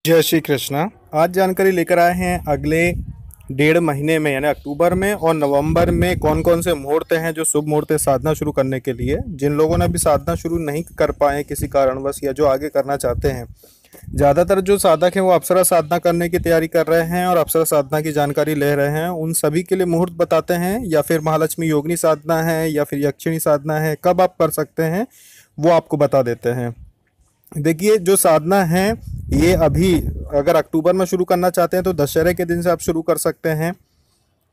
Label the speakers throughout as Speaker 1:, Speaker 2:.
Speaker 1: जय श्री कृष्णा। आज जानकारी लेकर आए हैं अगले 1.5 महीने में यानी अक्टूबर में और नवंबर में कौन कौन से मुहूर्त हैं जो शुभ मुहूर्त है साधना शुरू करने के लिए। जिन लोगों ने अभी साधना शुरू नहीं कर पाए किसी कारणवश या जो आगे करना चाहते हैं, ज़्यादातर जो साधक हैं वो अप्सरा साधना करने की तैयारी कर रहे हैं और अप्सरा साधना की जानकारी ले रहे हैं। उन सभी के लिए मुहूर्त बताते हैं, या फिर महालक्ष्मी योगिनी साधना है या फिर यक्षिणी साधना है, कब आप कर सकते हैं वो आपको बता देते हैं। देखिए, जो साधना है ये अभी अगर अक्टूबर में शुरू करना चाहते हैं तो दशहरे के दिन से आप शुरू कर सकते हैं,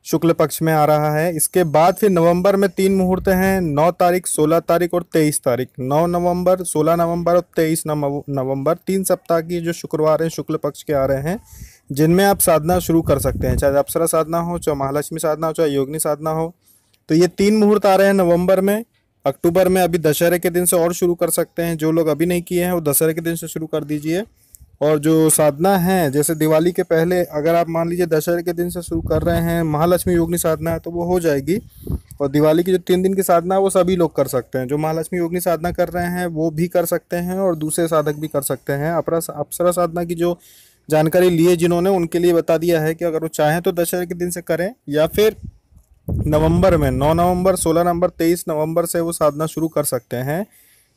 Speaker 1: शुक्ल पक्ष में आ रहा है। इसके बाद फिर नवंबर में 3 मुहूर्त हैं, 9 तारीख, 16 तारीख और 23 तारीख। 9 नवंबर, 16 नवंबर और 23 नवंबर 3 सप्ताह की जो शुक्रवार हैं शुक्ल पक्ष के आ रहे हैं, जिनमें आप साधना शुरू कर सकते हैं, चाहे अप्सरा साधना हो, चाहे महालक्ष्मी साधना हो, चाहे योगिनी साधना हो। तो ये 3 मुहूर्त आ रहे हैं नवंबर में। अक्टूबर में अभी दशहरे के दिन से और शुरू कर सकते हैं। जो लोग अभी नहीं किए हैं वो दशहरे के दिन से शुरू कर दीजिए। और जो साधना है, जैसे दिवाली के पहले अगर आप मान लीजिए दशहरे के दिन से शुरू कर रहे हैं, महालक्ष्मी योगिनी साधना है तो वो हो जाएगी। और दिवाली की जो 3 दिन की साधना है वो सभी लोग कर सकते हैं। जो महालक्ष्मी योगिनी साधना कर रहे हैं वो भी कर सकते हैं और दूसरे साधक भी कर सकते हैं। अप्सरा साधना की जो जानकारी लिए जिन्होंने, उनके लिए बता दिया है कि अगर वो चाहें तो दशहरे के दिन से करें या फिर नवंबर में 9 नवंबर, 16 नवंबर, 23 नवंबर से वो साधना शुरू कर सकते हैं।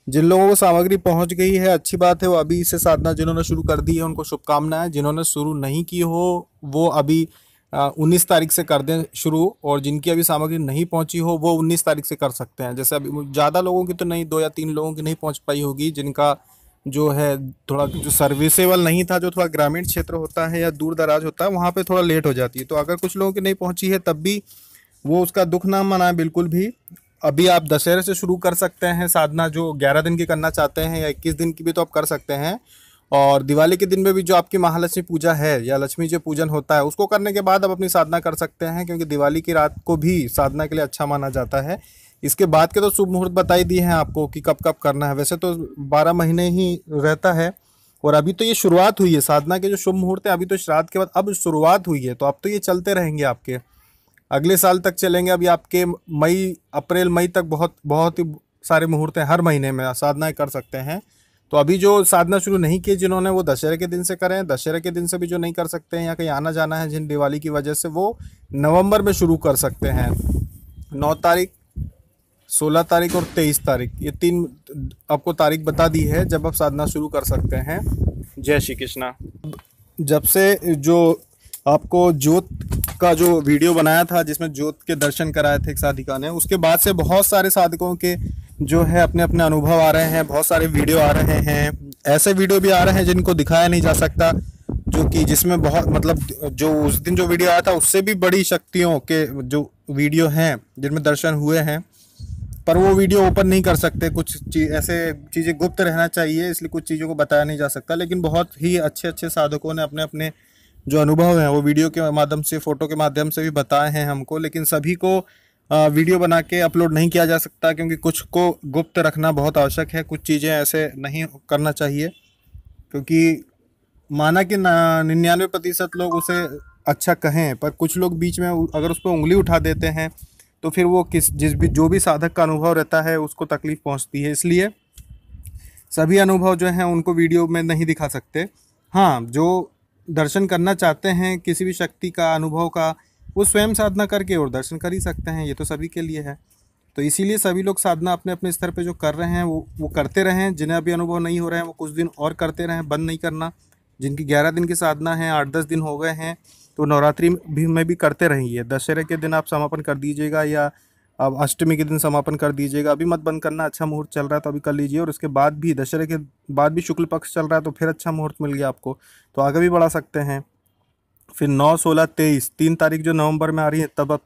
Speaker 1: जिन लोगों को सामग्री पहुंच गई है अच्छी बात है, वो अभी से साधना जिन्होंने शुरू कर दी है उनको शुभकामनाएं। जिन्होंने शुरू नहीं की हो वो अभी 19 तारीख से कर दें शुरू, और जिनकी अभी सामग्री नहीं पहुंची हो वो 19 तारीख से कर सकते हैं। जैसे अभी ज़्यादा लोगों की तो नहीं, 2 या 3 लोगों की नहीं पहुंच पाई होगी, जिनका जो है थोड़ा जो सर्विसेबल नहीं था, जो थोड़ा ग्रामीण क्षेत्र होता है या दूर दराज होता है, वहाँ पे थोड़ा लेट हो जाती है। तो अगर कुछ लोगों की नहीं पहुंची है तब भी वो उसका दुख ना मनाए बिल्कुल भी। अभी आप दशहरे से शुरू कर सकते हैं साधना, जो 11 दिन की करना चाहते हैं या 21 दिन की भी तो आप कर सकते हैं। और दिवाली के दिन में भी जो आपकी महालक्ष्मी पूजा है या लक्ष्मी जी पूजन होता है उसको करने के बाद आप अपनी साधना कर सकते हैं, क्योंकि दिवाली की रात को भी साधना के लिए अच्छा माना जाता है। इसके बाद के तो शुभ मुहूर्त बताई दिए हैं आपको कि कब कब करना है। वैसे तो 12 महीने ही रहता है, और अभी तो ये शुरुआत हुई है साधना के जो शुभ मुहूर्त है। अभी तो श्राद्ध के बाद अब शुरुआत हुई है, तो अब तो ये चलते रहेंगे आपके, अगले साल तक चलेंगे। अभी आपके मई, अप्रैल मई तक बहुत बहुत ही सारे मुहूर्त हैं, हर महीने में साधनाएं कर सकते हैं। तो अभी जो साधना शुरू नहीं की जिन्होंने, वो दशहरे के दिन से करें। दशहरे के दिन से भी जो नहीं कर सकते हैं या कहीं आना जाना है जिन दिवाली की वजह से, वो नवंबर में शुरू कर सकते हैं। 9 तारीख, 16 तारीख और 23 तारीख, ये 3 आपको तारीख बता दी है जब आप साधना शुरू कर सकते हैं। जय श्री कृष्णा। जब से जो आपको ज्योत का जो वीडियो बनाया था जिसमें ज्योत के दर्शन कराए थे एक साधिका ने, उसके बाद से बहुत सारे साधकों के जो है अपने अपने अनुभव आ रहे हैं, बहुत सारे वीडियो आ रहे हैं। ऐसे वीडियो भी आ रहे हैं जिनको दिखाया नहीं जा सकता, जो कि जिसमें बहुत मतलब जो उस दिन जो वीडियो आया था उससे भी बड़ी शक्तियों के जो वीडियो हैं जिनमें दर्शन हुए हैं, पर वो वीडियो ओपन नहीं कर सकते। कुछ ऐसे चीज़ें गुप्त रहना चाहिए, इसलिए कुछ चीज़ों को बताया नहीं जा सकता। लेकिन बहुत ही अच्छे अच्छे साधकों ने अपने अपने जो अनुभव हैं वो वीडियो के माध्यम से, फोटो के माध्यम से भी बताए हैं हमको। लेकिन सभी को वीडियो बना के अपलोड नहीं किया जा सकता, क्योंकि कुछ को गुप्त रखना बहुत आवश्यक है। कुछ चीज़ें ऐसे नहीं करना चाहिए, क्योंकि माना कि 99% लोग उसे अच्छा कहें, पर कुछ लोग बीच में अगर उस पर उंगली उठा देते हैं तो फिर वो जो भी साधक का अनुभव रहता है उसको तकलीफ पहुंचती है। इसलिए सभी अनुभव जो हैं उनको वीडियो में नहीं दिखा सकते। हाँ, जो दर्शन करना चाहते हैं किसी भी शक्ति का, अनुभव का, वो स्वयं साधना करके और दर्शन कर ही सकते हैं। ये तो सभी के लिए है। तो इसीलिए सभी लोग साधना अपने अपने स्तर पे जो कर रहे हैं वो करते रहें। जिन्हें अभी अनुभव नहीं हो रहे हैं वो कुछ दिन और करते रहें, बंद नहीं करना। जिनकी 11 दिन की साधना है, 8-10 दिन हो गए हैं, तो नवरात्रि में भी करते रहिए। दशहरे के दिन आप समापन कर दीजिएगा या अब अष्टमी के दिन समापन कर दीजिएगा। अभी मत बंद करना, अच्छा मुहूर्त चल रहा है तो अभी कर लीजिए। और उसके बाद भी दशहरे के बाद भी शुक्ल पक्ष चल रहा है तो फिर अच्छा मुहूर्त मिल गया आपको, तो आगे भी बढ़ा सकते हैं। फिर 9, 16, 23 3 तारीख जो नवंबर में आ रही है, तब अब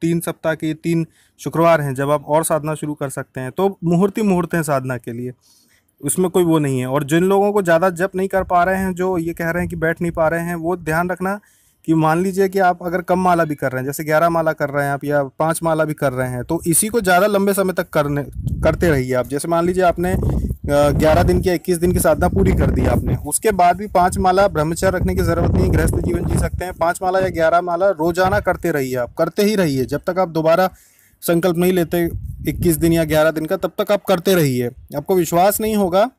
Speaker 1: तीन सप्ताह के 3 शुक्रवार हैं जब आप और साधना शुरू कर सकते हैं। तो मुहूर्त ही मुहूर्त हैं साधना के लिए, उसमें कोई वो नहीं है। और जिन लोगों को ज़्यादा जप नहीं कर पा रहे हैं, जो ये कह रहे हैं कि बैठ नहीं पा रहे हैं, वो ध्यान रखना कि मान लीजिए कि आप अगर कम माला भी कर रहे हैं, जैसे 11 माला कर रहे हैं आप या 5 माला भी कर रहे हैं, तो इसी को ज़्यादा लंबे समय तक करते रहिए आप। जैसे मान लीजिए आपने 11 दिन की 21 दिन की साधना पूरी कर दी आपने, उसके बाद भी 5 माला ब्रह्मचर्य रखने की ज़रूरत नहीं, गृहस्थ जीवन जी सकते हैं। 5 माला या 11 माला रोजाना करते रहिए, आप करते ही रहिए जब तक आप दोबारा संकल्प नहीं लेते 21 दिन या 11 दिन का, तब तक आप करते रहिए। आपको विश्वास नहीं होगा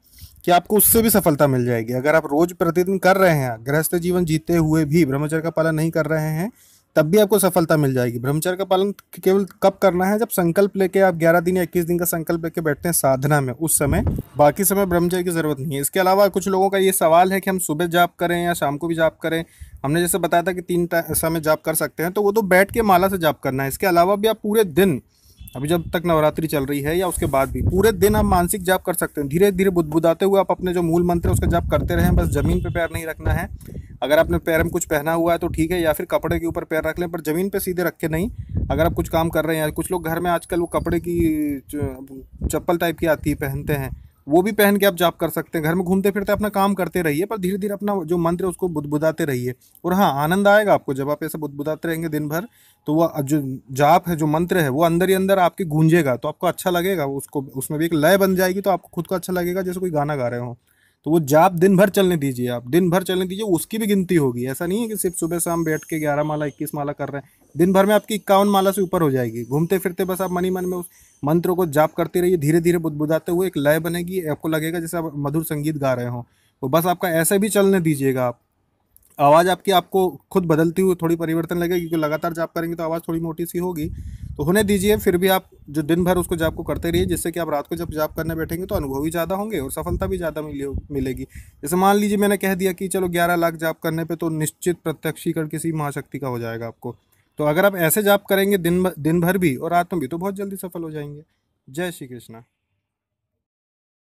Speaker 1: कि आपको उससे भी सफलता मिल जाएगी। अगर आप रोज प्रतिदिन कर रहे हैं, गृहस्थ जीवन जीते हुए भी ब्रह्मचर्य का पालन नहीं कर रहे हैं, तब भी आपको सफलता मिल जाएगी। ब्रह्मचर्य का पालन केवल कब करना है, जब संकल्प लेके आप 11 दिन या 21 दिन का संकल्प लेके बैठते हैं साधना में, उस समय। बाकी समय ब्रह्मचर्य की जरूरत नहीं है। इसके अलावा कुछ लोगों का ये सवाल है कि हम सुबह जाप करें या शाम को भी जाप करें। हमने जैसे बताया था कि 3 समय जाप कर सकते हैं, तो वो तो बैठ के माला से जाप करना है। इसके अलावा भी आप पूरे दिन, अभी जब तक नवरात्रि चल रही है या उसके बाद भी पूरे दिन आप मानसिक जाप कर सकते हैं। धीरे धीरे बुदबुदाते हुए आप अपने जो मूल मंत्र है उसका जाप करते रहें। बस जमीन पे पैर नहीं रखना है। अगर आपने पैर में कुछ पहना हुआ है तो ठीक है, या फिर कपड़े के ऊपर पैर रख लें, पर जमीन पे सीधे रख के नहीं। अगर आप कुछ काम कर रहे हैं, कुछ लोग घर में आजकल वो कपड़े की चप्पल टाइप की आती है, पहनते हैं, वो भी पहन के आप जाप कर सकते हैं। घर में घूमते फिरते अपना काम करते रहिए, पर धीरे धीरे अपना जो मंत्र है उसको बुदबुदाते रहिए। और हाँ, आनंद आएगा आपको जब आप ऐसे बुदबुदाते रहेंगे दिन भर। तो वो जो जाप है, जो मंत्र है, वो अंदर ही अंदर आपके गूंजेगा, तो आपको अच्छा लगेगा। उसको उसमें भी एक लय बन जाएगी, तो आपको खुद को अच्छा लगेगा, जैसे कोई गाना गा रहे हो। तो वो जाप दिन भर चलने दीजिए, आप दिन भर चलने दीजिए, उसकी भी गिनती होगी। ऐसा नहीं है कि सिर्फ सुबह शाम बैठ के 11 माला 21 माला कर रहे हैं। दिन भर में आपकी 51 माला से ऊपर हो जाएगी। घूमते फिरते बस आप मन ही मन में उस मंत्र को जाप करते रहिए। धीरे धीरे बुदबुदाते हुए एक लय बनेगी, आपको लगेगा जैसे आप मधुर संगीत गा रहे हो। तो बस आपका ऐसे भी चलने दीजिएगा आप। आवाज़ आपकी आपको खुद बदलती हुई थोड़ी परिवर्तन लगेगी, क्योंकि लगातार जाप करेंगे तो आवाज़ थोड़ी मोटी सी होगी। तो होने दीजिए, फिर भी आप जो दिन भर उसको जाप को करते रहिए, जिससे कि आप रात को जब जाप करने बैठेंगे तो अनुभव भी ज़्यादा होंगे और सफलता भी ज़्यादा मिलेगी। जैसे मान लीजिए मैंने कह दिया कि चलो 11 लाख जाप करने पे तो निश्चित प्रत्यक्षीकरण किसी महाशक्ति का हो जाएगा आपको। तो अगर आप ऐसे जाप करेंगे दिन भर भी और रात में भी, तो बहुत जल्दी सफल हो जाएंगे। जय श्री कृष्णा।